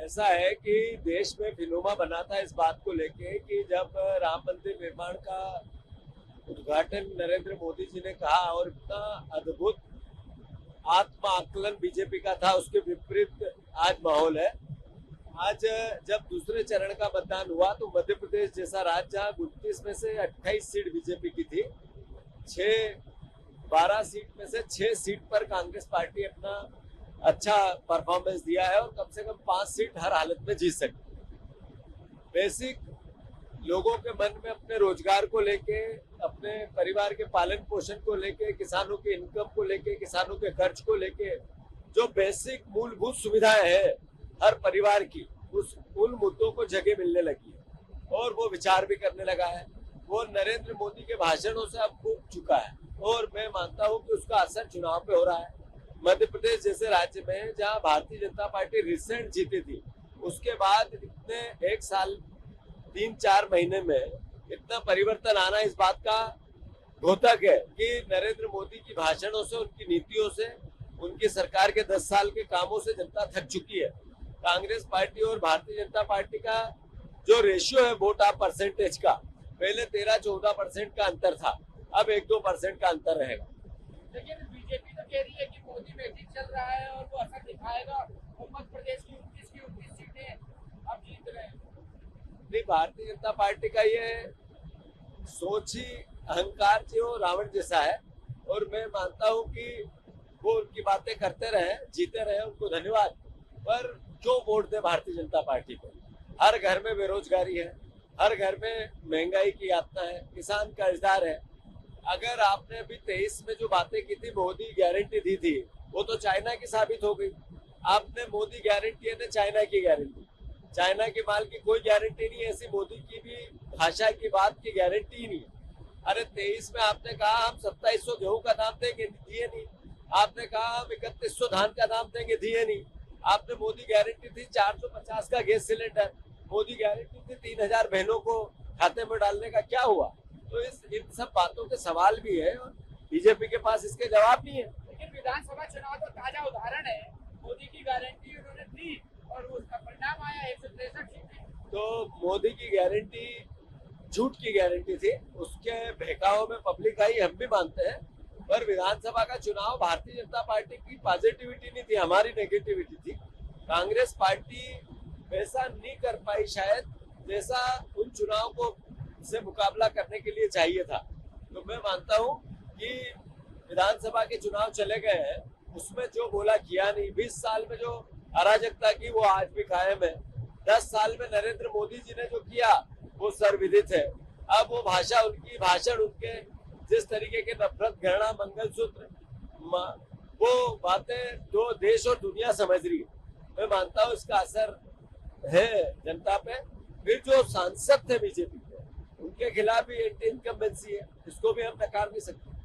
ऐसा है कि देश में फिल्मा बना था इस बात को लेके कि जब राम मंदिर निर्माण का उद्घाटन नरेंद्र मोदी जी ने कहा और इतना अद्भुत आत्म आकलन बीजेपी का था, उसके विपरीत आज माहौल है। आज जब दूसरे चरण का मतदान हुआ तो मध्य प्रदेश जैसा राज्य जहाँ 29 में से 28 सीट बीजेपी की थी, 12 सीट में से 6 सीट पर कांग्रेस पार्टी अपना अच्छा परफॉर्मेंस दिया है और कम से कम 5 सीट हर हालत में जीत सकती। बेसिक लोगों के मन में अपने रोजगार को लेके, अपने परिवार के पालन पोषण को लेके, किसानों के इनकम को लेके, किसानों के खर्च को लेके जो बेसिक मूलभूत सुविधाएं हैं हर परिवार की, उन मुद्दों को जगह मिलने लगी है और वो विचार भी करने लगा है। वो नरेंद्र मोदी के भाषणों से अब ऊब चुका है और मैं मानता हूँ कि उसका असर चुनाव पे हो रहा है। मध्य प्रदेश जैसे राज्य में जहाँ भारतीय जनता पार्टी रिसेंट जीती थी, उसके बाद इतने 1 साल 3-4 महीने में इतना परिवर्तन आना इस बात का द्योतक है कि नरेंद्र मोदी की भाषणों से, उनकी नीतियों से, उनकी सरकार के 10 साल के कामों से जनता थक चुकी है। कांग्रेस पार्टी और भारतीय जनता पार्टी का जो रेशियो है वोट ऑफ परसेंटेज का, पहले 13-14% का अंतर था, अब 1-2% का अंतर रहेगा। लेकिन बीजेपी तो कह रही है कि मोदी मैजिक चल रहा है और वो असर दिखाएगा। और मध्य प्रदेश की 29 सीटें अब जीत रहे हैं। नहीं, भारतीय जनता पार्टी का ये सोच ही अहंकार जो रावण जैसा है और मैं मानता हूँ कि वो उनकी बातें करते रहे, जीते रहे, उनको धन्यवाद। पर जो वोट दे भारतीय जनता पार्टी को, हर घर में बेरोजगारी है, हर घर में महंगाई की यातना है, किसान कर्जदार है। अगर आपने अभी 23 में जो बातें की थी, मोदी गारंटी दी थी, वो तो चाइना की साबित हो गई। आपने मोदी गारंटी है ना चाइना की गारंटी, चाइना के माल की कोई गारंटी नहीं है, ऐसी मोदी की भी भाषा की बात की गारंटी ही नहीं है। अरे 23 में आपने कहा हम 2700 गेहूं का दाम देंगे, दिए नहीं। आपने कहा हम 3100 धान का दाम देंगे, दिए नहीं। आपने मोदी गारंटी थी 450 का गैस सिलेंडर, मोदी गारंटी थी 3000 बहनों को खाते में डालने का, क्या हुआ? तो इन सब बातों के सवाल भी है और बीजेपी के पास इसके जवाब नहीं है। लेकिन विधानसभा चुनाव तो ताजा उदाहरण है, मोदी की गारंटी उन्होंने दी और उसका परिणाम आया 163 सीटें। तो मोदी की गारंटी झूठ की गारंटी थी, उसके बहकाव में पब्लिक आई, हम भी मानते हैं। पर विधानसभा का चुनाव भारतीय जनता पार्टी की पॉजिटिविटी नहीं थी, हमारी नेगेटिविटी थी। कांग्रेस पार्टी वैसा नहीं कर पाई शायद जैसा उन चुनाव को से मुकाबला करने के लिए चाहिए था। तो मैं मानता हूँ कि विधानसभा के चुनाव चले गए हैं, उसमें जो बोला किया नहीं। 20 साल में जो अराजकता की वो आज भी कायम है। 10 साल में नरेंद्र मोदी जी ने जो किया वो सर्वविदित है। अब वो भाषा, उनकी भाषण, उनके जिस तरीके के नफरत, घृणा, मंगलसूत्र, वो बातें जो देश और दुनिया समझ रही है, मैं मानता हूँ इसका असर है जनता पे। फिर जो सांसद थे बीजेपी के, उनके खिलाफ भी एंटी इनकम्बेंसी है, इसको भी हम नकार नहीं सकते।